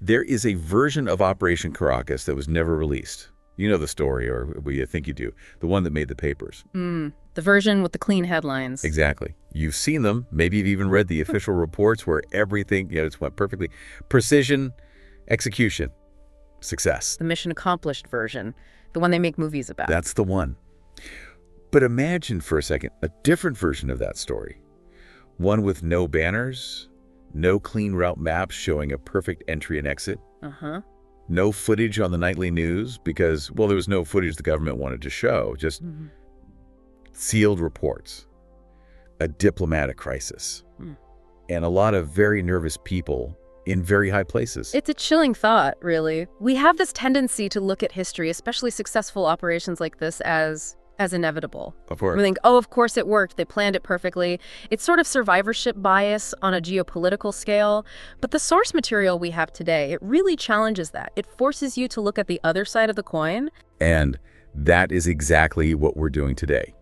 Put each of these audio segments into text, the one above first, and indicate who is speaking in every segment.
Speaker 1: There is a version of Operation Caracas that was never released. You know the story, or you think you do. The one that made the papers.
Speaker 2: The version with the clean headlines.
Speaker 1: Exactly. You've seen them. Maybe you've even read the official reports where everything, it's went perfectly. Precision, execution, success.
Speaker 2: The mission accomplished version. The one they make movies about.
Speaker 1: That's the one. But imagine for a second a different version of that story. One with no banners, no clean route maps showing a perfect entry and exit. No footage on the nightly news because, well, there was no footage the government wanted to show, just sealed reports, a diplomatic crisis, and a lot of very nervous people in very high places.
Speaker 2: It's a chilling thought, really. We have this tendency to look at history, especially successful operations like this, as inevitable.
Speaker 1: Of course.
Speaker 2: We think, oh, of course it worked. They planned it perfectly. It's sort of survivorship bias on a geopolitical scale. But the source material we have today, it really challenges that. It forces you to look at the other side of the coin.
Speaker 1: And that is exactly what we're doing today.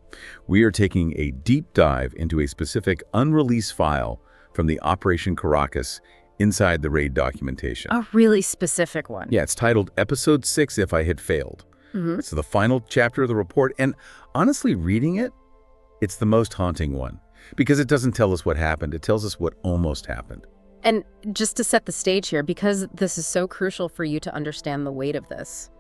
Speaker 1: We are taking a deep dive into a specific unreleased file from the Operation Caracas inside the raid documentation.
Speaker 2: A really specific one.
Speaker 1: Yeah, it's titled Episode 6, If I Had Failed. It's the final chapter of the report, and honestly, reading it, it's the most haunting one, because it doesn't tell us what happened. It tells us what almost happened.
Speaker 2: And just to set the stage here, because this is so crucial for you to understand the weight of this,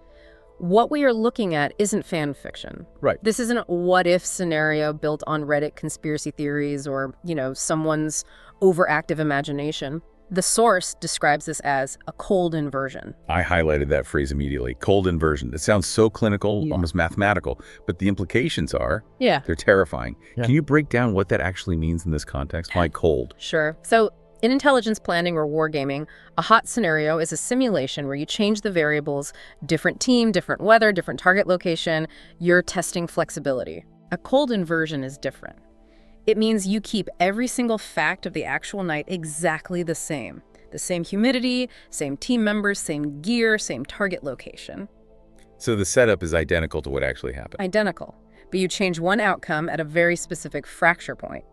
Speaker 2: what we are looking at isn't fan fiction.
Speaker 1: Right.
Speaker 2: This isn't a what-if scenario built on Reddit conspiracy theories or, someone's overactive imagination. The source describes this as a cold inversion.
Speaker 1: I highlighted that phrase immediately. Cold inversion. It sounds so clinical, almost mathematical, but the implications are, they're terrifying. Can you break down what that actually means in this context? Why cold?
Speaker 2: Sure. So in intelligence planning or wargaming, a hot scenario is a simulation where you change the variables, different team, different weather, different target location. You're testing flexibility. A cold inversion is different. It means you keep every single fact of the actual night exactly the same. The same humidity, same team members, same gear, same target location.
Speaker 1: So the setup is identical to what actually happened.
Speaker 2: Identical. But you change one outcome at a very specific fracture point.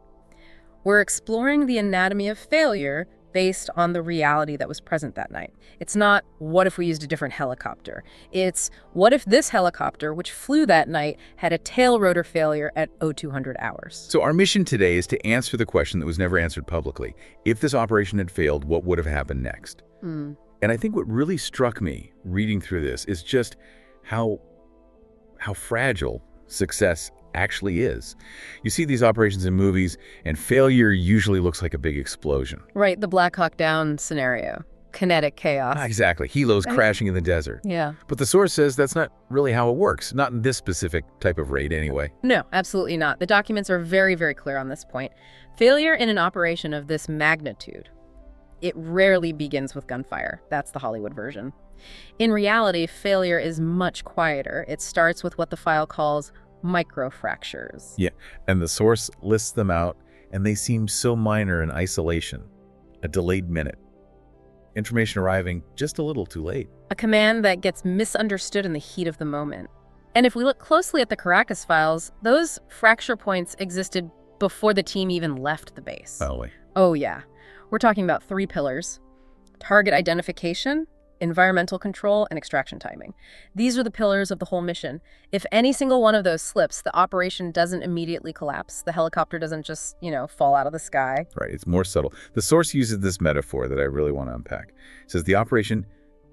Speaker 2: We're exploring the anatomy of failure based on the reality that was present that night. It's not, what if we used a different helicopter? It's, what if this helicopter, which flew that night, had a tail rotor failure at 0200 hours?
Speaker 1: So our mission today is to answer the question that was never answered publicly. If this operation had failed, what would have happened next? And I think what really struck me reading through this is just how fragile success actually is. You see these operations in movies, and failure usually looks like a big explosion.
Speaker 2: Right, the Black Hawk Down scenario. Kinetic chaos.
Speaker 1: Exactly. Helos crashing in the desert.
Speaker 2: Yeah.
Speaker 1: But the source says that's not really how it works. Not in this specific type of raid anyway.
Speaker 2: No, absolutely not. The documents are very, very clear on this point. Failure in an operation of this magnitude, it rarely begins with gunfire. That's the Hollywood version. In reality, failure is much quieter. It starts with what the file calls microfractures.
Speaker 1: Yeah, and the source lists them out, and they seem so minor in isolation. A delayed minute. Information arriving just a little too late.
Speaker 2: A command that gets misunderstood in the heat of the moment. And if we look closely at the Caracas files, those fracture points existed before the team even left the base. Oh yeah. We're talking about 3 pillars: target identification, environmental control, and extraction timing. These are the pillars of the whole mission. If any single one of those slips, the operation doesn't immediately collapse. The helicopter doesn't just, fall out of the sky.
Speaker 1: Right, it's more subtle. The source uses this metaphor that I really want to unpack. It says the operation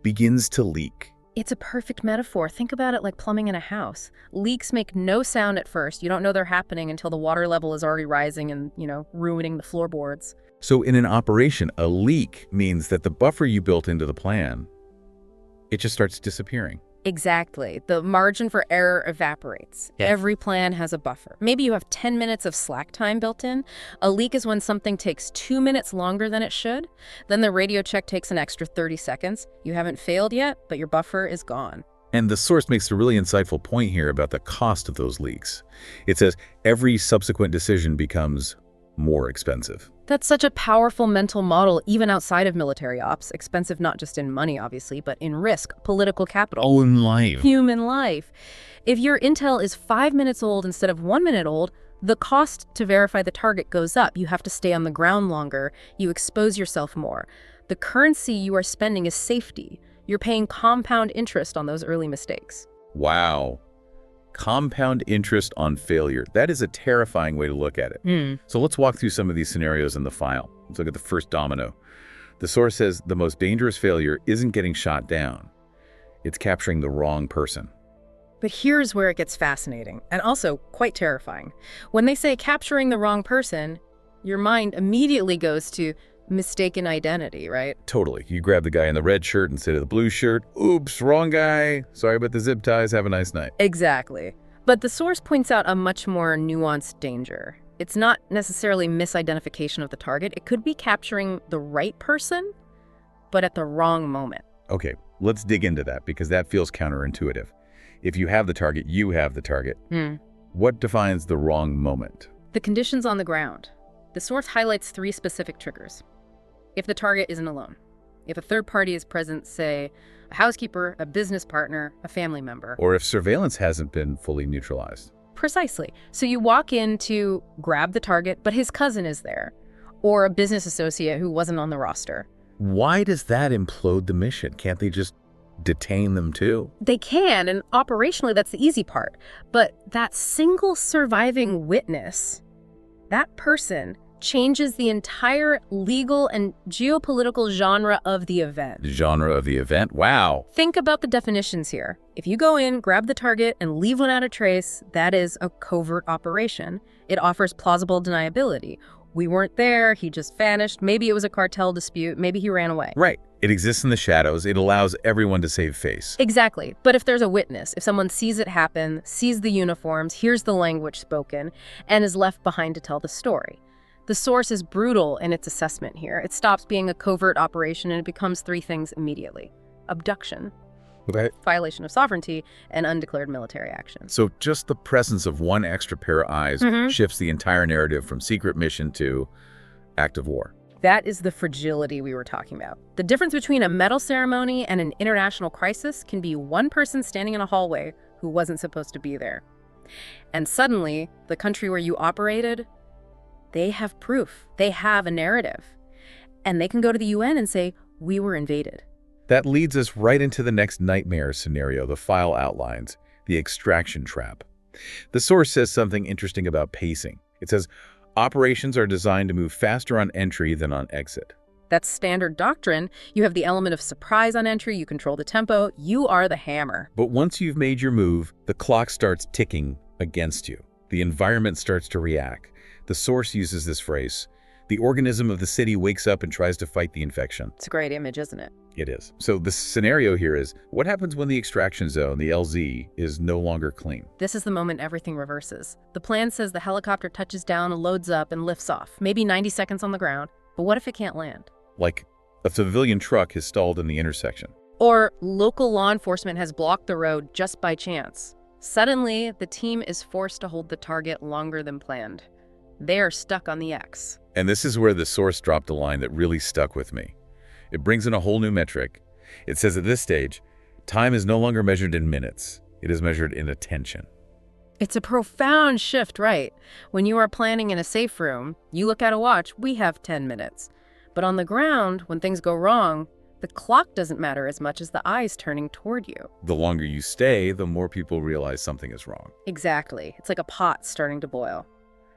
Speaker 1: begins to leak.
Speaker 2: It's a perfect metaphor. Think about it like plumbing in a house. Leaks make no sound at first. You don't know they're happening until the water level is already rising and, ruining the floorboards.
Speaker 1: So in an operation, a leak means that the buffer you built into the plan, it just starts disappearing.
Speaker 2: Exactly. The margin for error evaporates.
Speaker 1: Yeah.
Speaker 2: Every plan has a buffer. Maybe you have 10 minutes of slack time built in. A leak is when something takes 2 minutes longer than it should. Then the radio check takes an extra 30 seconds. You haven't failed yet, but your buffer is gone.
Speaker 1: And the source makes a really insightful point here about the cost of those leaks. It says every subsequent decision becomes more expensive.
Speaker 2: That's such a powerful mental model, even outside of military ops. Expensive not just in money, obviously, but in risk, political capital.
Speaker 1: Oh, in life.
Speaker 2: Human life. If your intel is 5 minutes old instead of 1 minute old, the cost to verify the target goes up. You have to stay on the ground longer. You expose yourself more. The currency you are spending is safety. You're paying compound interest on those early mistakes.
Speaker 1: Wow. Compound interest on failure. That is a terrifying way to look at it. So let's walk through some of these scenarios in the file. Let's look at the first domino. The source says the most dangerous failure isn't getting shot down. It's capturing the wrong person.
Speaker 2: But here's where it gets fascinating, and also quite terrifying. When they say capturing the wrong person, your mind immediately goes to mistaken identity, right?
Speaker 1: Totally. You grab the guy in the red shirt instead of the blue shirt. Oops, wrong guy. Sorry about the zip ties. Have a nice night.
Speaker 2: Exactly. But the source points out a much more nuanced danger. It's not necessarily misidentification of the target. It could be capturing the right person, but at the wrong moment.
Speaker 1: Okay, let's dig into that because that feels counterintuitive. If you have the target, you have the target. What defines the wrong moment?
Speaker 2: The conditions on the ground. The source highlights 3 specific triggers. If the target isn't alone. If a third party is present, say, a housekeeper, a business partner, a family member.
Speaker 1: Or if surveillance hasn't been fully neutralized.
Speaker 2: Precisely. So you walk in to grab the target, but his cousin is there. Or a business associate who wasn't on the roster.
Speaker 1: Why does that implode the mission? Can't they just detain them too?
Speaker 2: They can, and operationally that's the easy part. But that single surviving witness, that person changes the entire legal and geopolitical genre of the event.
Speaker 1: Genre of the event? Wow.
Speaker 2: Think about the definitions here. If you go in, grab the target, and leave without a trace, that is a covert operation. It offers plausible deniability. We weren't there, he just vanished. Maybe it was a cartel dispute, maybe he ran away.
Speaker 1: Right. It exists in the shadows. It allows everyone to save face.
Speaker 2: Exactly. But if there's a witness, if someone sees it happen, sees the uniforms, hears the language spoken, and is left behind to tell the story, the source is brutal in its assessment here. It stops being a covert operation and it becomes 3 things immediately. Abduction, violation of sovereignty, and undeclared military action.
Speaker 1: So just the presence of one extra pair of eyes shifts the entire narrative from secret mission to act of war.
Speaker 2: That is the fragility we were talking about. The difference between a medal ceremony and an international crisis can be one person standing in a hallway who wasn't supposed to be there. And suddenly, the country where you operated, they have proof. They have a narrative. And they can go to the UN and say, we were invaded.
Speaker 1: That leads us right into the next nightmare scenario the file outlines, the extraction trap. The source says something interesting about pacing. It says, operations are designed to move faster on entry than on exit.
Speaker 2: That's standard doctrine. You have the element of surprise on entry, you control the tempo, you are the hammer.
Speaker 1: But once you've made your move, the clock starts ticking against you. The environment starts to react. The source uses this phrase, the organism of the city wakes up and tries to fight the infection.
Speaker 2: It's a great image, isn't it?
Speaker 1: It is. So the scenario here is, what happens when the extraction zone, the LZ, is no longer clean?
Speaker 2: This is the moment everything reverses. The plan says the helicopter touches down, loads up, and lifts off. Maybe 90 seconds on the ground. But what if it can't land?
Speaker 1: Like a civilian truck has stalled in the intersection.
Speaker 2: Or local law enforcement has blocked the road just by chance. Suddenly, the team is forced to hold the target longer than planned. They are stuck on the X.
Speaker 1: And this is where the source dropped a line that really stuck with me. It brings in a whole new metric. It says at this stage, time is no longer measured in minutes. It is measured in attention.
Speaker 2: It's a profound shift, right? When you are planning in a safe room, you look at a watch, we have 10 minutes. But on the ground, when things go wrong, the clock doesn't matter as much as the eyes turning toward you.
Speaker 1: The longer you stay, the more people realize something is wrong.
Speaker 2: Exactly. It's like a pot starting to boil.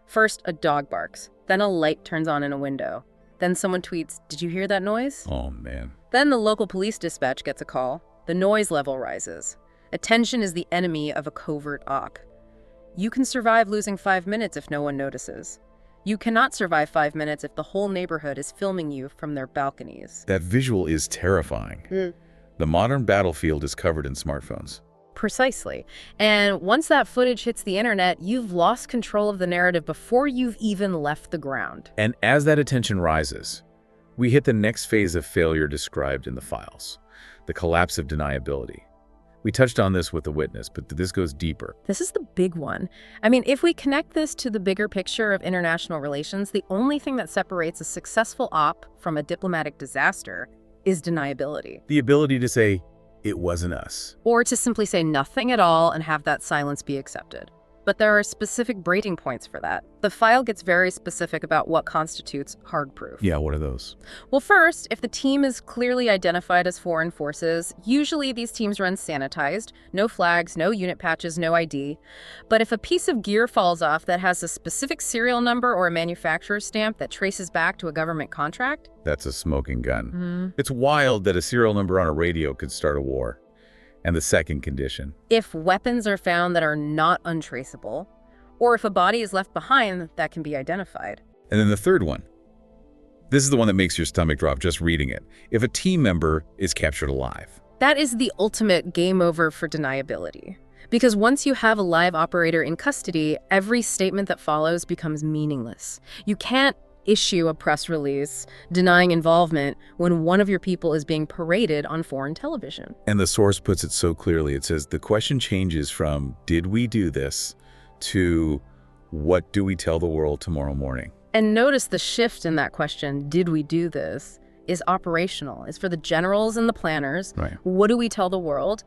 Speaker 2: First, a dog barks. Then a light turns on in a window. Then someone tweets, "Did you hear that noise?"
Speaker 1: Oh, man.
Speaker 2: Then the local police dispatch gets a call. The noise level rises. Attention is the enemy of a covert op. You can survive losing 5 minutes if no one notices. You cannot survive 5 minutes if the whole neighborhood is filming you from their balconies.
Speaker 1: That visual is terrifying. The modern battlefield is covered in smartphones.
Speaker 2: Precisely. And once that footage hits the internet, you've lost control of the narrative before you've even left the ground.
Speaker 1: And as that attention rises, we hit the next phase of failure described in the files, the collapse of deniability. We touched on this with the witness, but this goes deeper.
Speaker 2: This is the big one. I mean, if we connect this to the bigger picture of international relations, the only thing that separates a successful op from a diplomatic disaster is deniability.
Speaker 1: The ability to say, it wasn't us.
Speaker 2: Or to simply say nothing at all and have that silence be accepted. but there are specific breaking points for that. The file gets very specific about what constitutes hard proof.
Speaker 1: Yeah, what are those?
Speaker 2: Well, first, if the team is clearly identified as foreign forces, usually these teams run sanitized, no flags, no unit patches, no ID. But if a piece of gear falls off that has a specific serial number or a manufacturer's stamp that traces back to a government contract,
Speaker 1: that's a smoking gun. It's wild that a serial number on a radio could start a war. And the second condition.
Speaker 2: If weapons are found that are not untraceable, or if a body is left behind that can be identified.
Speaker 1: And then the third one. This is the one that makes your stomach drop just reading it. If a team member is captured alive.
Speaker 2: That is the ultimate game over for deniability. Because once you have a live operator in custody, every statement that follows becomes meaningless. You can't issue a press release denying involvement when one of your people is being paraded on foreign television.
Speaker 1: And the source puts it so clearly. It says the question changes from, did we do this, to what do we tell the world tomorrow morning?
Speaker 2: And notice the shift in that question, did we do this, is operational. It's for the generals and the planners.
Speaker 1: Right.
Speaker 2: What do we tell the world?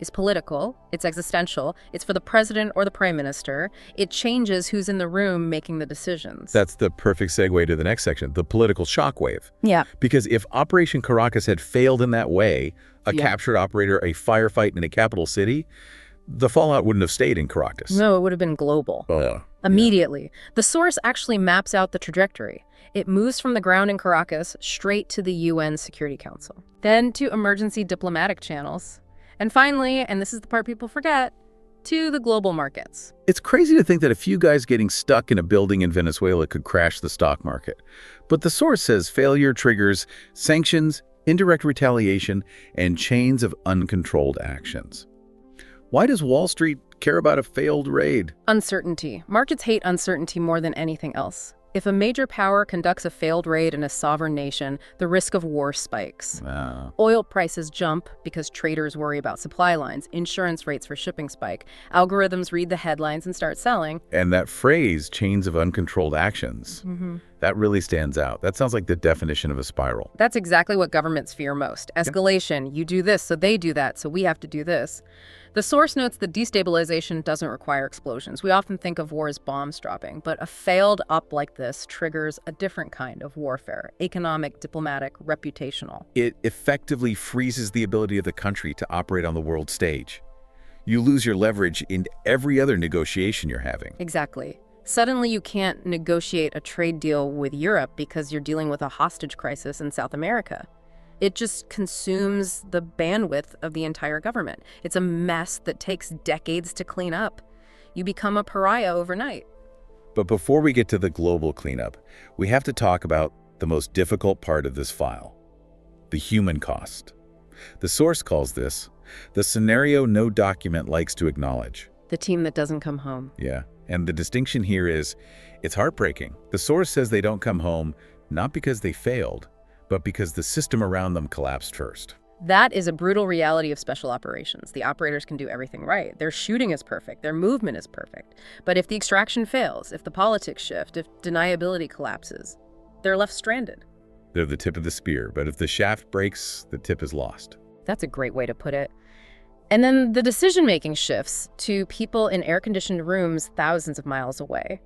Speaker 2: Is political, it's existential, it's for the president or the prime minister. It changes who's in the room making the decisions.
Speaker 1: That's the perfect segue to the next section, the political shockwave.
Speaker 2: Yeah.
Speaker 1: Because if Operation Caracas had failed in that way, a captured operator, a firefight in a capital city, the fallout wouldn't have stayed in Caracas.
Speaker 2: No, it would have been global. Immediately. The source actually maps out the trajectory. It moves from the ground in Caracas straight to the UN Security Council, then to emergency diplomatic channels. And finally, and this is the part people forget, to the global markets.
Speaker 1: It's crazy to think that a few guys getting stuck in a building in Venezuela could crash the stock market. But the source says failure triggers sanctions, indirect retaliation, and chains of uncontrolled actions. Why does Wall Street care about a failed raid?
Speaker 2: Uncertainty. Markets hate uncertainty more than anything else. If a major power conducts a failed raid in a sovereign nation, the risk of war spikes.
Speaker 1: Wow.
Speaker 2: Oil prices jump because traders worry about supply lines. Insurance rates for shipping spike. Algorithms read the headlines and start selling.
Speaker 1: And that phrase, chains of uncontrolled actions, that really stands out. That sounds like the definition of a spiral.
Speaker 2: That's exactly what governments fear most. Escalation. You do this, so they do that, so we have to do this. The source notes that destabilization doesn't require explosions. We often think of war as bombs dropping, but a failed up like this triggers a different kind of warfare: economic, diplomatic, reputational.
Speaker 1: It effectively freezes the ability of the country to operate on the world stage. You lose your leverage in every other negotiation you're having.
Speaker 2: Exactly. Suddenly you can't negotiate a trade deal with Europe because you're dealing with a hostage crisis in South America. It just consumes the bandwidth of the entire government. It's a mess that takes decades to clean up. You become a pariah overnight.
Speaker 1: But before we get to the global cleanup, we have to talk about the most difficult part of this file: the human cost. The source calls this the scenario no document likes to acknowledge.
Speaker 2: The team that doesn't come home.
Speaker 1: Yeah, and the distinction here is, it's heartbreaking. The source says they don't come home not because they failed, but because the system around them collapsed first.
Speaker 2: That is a brutal reality of special operations. The operators can do everything right. Their shooting is perfect. Their movement is perfect. But if the extraction fails, if the politics shift, if deniability collapses, they're left stranded.
Speaker 1: They're the tip of the spear, but if the shaft breaks, the tip is lost.
Speaker 2: That's a great way to put it. And then the decision-making shifts to people in air-conditioned rooms thousands of miles away.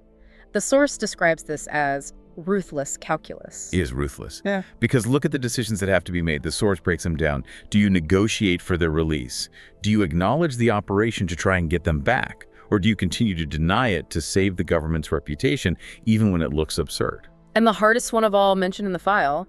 Speaker 2: The source describes this as ruthless calculus.
Speaker 1: It is ruthless. Yeah. Because look at the decisions that have to be made. The source breaks them down. Do you negotiate for their release? Do you acknowledge the operation to try and get them back? Or do you continue to deny it to save the government's reputation, even when it looks absurd?
Speaker 2: And the hardest one of all mentioned in the file: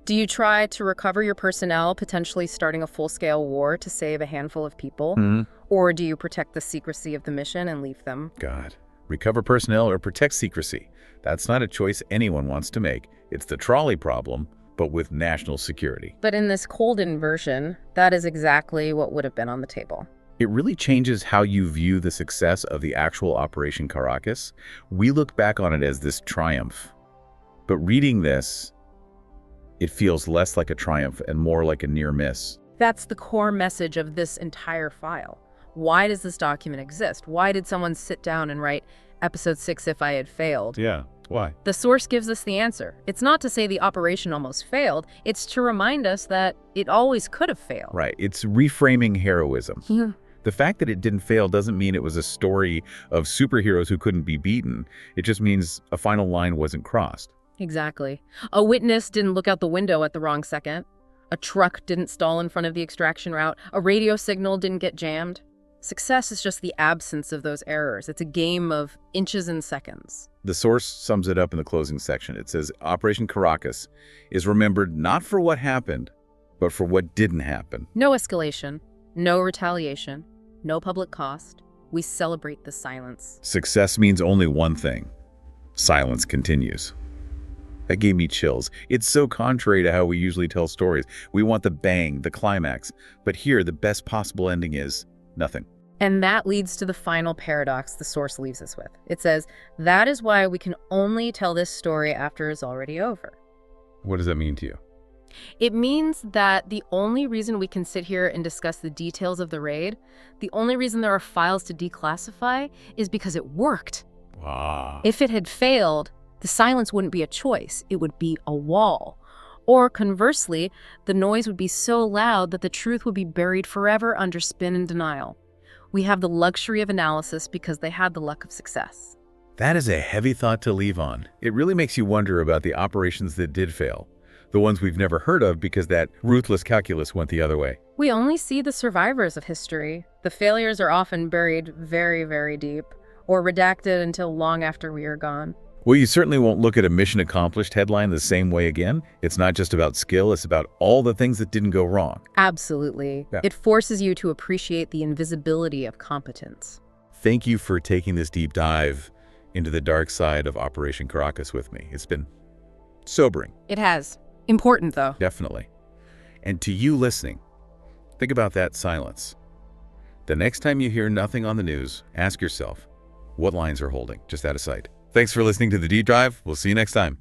Speaker 2: do you try to recover your personnel, potentially starting a full-scale war to save a handful of people? Or do you protect the secrecy of the mission and leave them?
Speaker 1: God. Recover personnel or protect secrecy. That's not a choice anyone wants to make. It's the trolley problem, but with national security.
Speaker 2: But in this cold-in version, that is exactly what would have been on the table.
Speaker 1: It really changes how you view the success of the actual Operation Caracas. We look back on it as this triumph. But reading this, it feels less like a triumph and more like a near miss.
Speaker 2: That's the core message of this entire file. Why does this document exist? Why did someone sit down and write episode 6 if I had failed?
Speaker 1: Yeah, why?
Speaker 2: The source gives us the answer. It's not to say the operation almost failed. It's to remind us that it always could have failed.
Speaker 1: Right. It's reframing heroism.
Speaker 2: Yeah.
Speaker 1: The fact that it didn't fail doesn't mean it was a story of superheroes who couldn't be beaten. It just means a final line wasn't crossed.
Speaker 2: Exactly. A witness didn't look out the window at the wrong second. A truck didn't stall in front of the extraction route. A radio signal didn't get jammed. Success is just the absence of those errors. It's a game of inches and seconds.
Speaker 1: The source sums it up in the closing section. It says, Operation Caracas is remembered not for what happened, but for what didn't happen.
Speaker 2: No escalation, no retaliation, no public cost. We celebrate the silence.
Speaker 1: Success means only one thing. Silence continues. That gave me chills. It's so contrary to how we usually tell stories. We want the bang, the climax. But here, the best possible ending is nothing.
Speaker 2: And that leads to the final paradox the source leaves us with. It says, that is why we can only tell this story after it's already over.
Speaker 1: What does that mean to you?
Speaker 2: It means that the only reason we can sit here and discuss the details of the raid, the only reason there are files to declassify, is because it worked.
Speaker 1: Wow.
Speaker 2: If it had failed, the silence wouldn't be a choice. It would be a wall. Or conversely, the noise would be so loud that the truth would be buried forever under spin and denial. We have the luxury of analysis because they had the luck of success.
Speaker 1: That is a heavy thought to leave on. It really makes you wonder about the operations that did fail. The ones we've never heard of because that ruthless calculus went the other way.
Speaker 2: We only see the survivors of history. The failures are often buried very, very deep, or redacted until long after we are gone.
Speaker 1: Well, you certainly won't look at a mission accomplished headline the same way again. It's not just about skill, it's about all the things that didn't go wrong.
Speaker 2: Absolutely. Yeah. It forces you to appreciate the invisibility of competence.
Speaker 1: Thank you for taking this deep dive into the dark side of Operation Caracas with me. It's been sobering.
Speaker 2: It has. Important, though.
Speaker 1: Definitely. And to you listening, think about that silence. The next time you hear nothing on the news, ask yourself, what lines are holding just out of sight? Thanks for listening to The Deep Dive. We'll see you next time.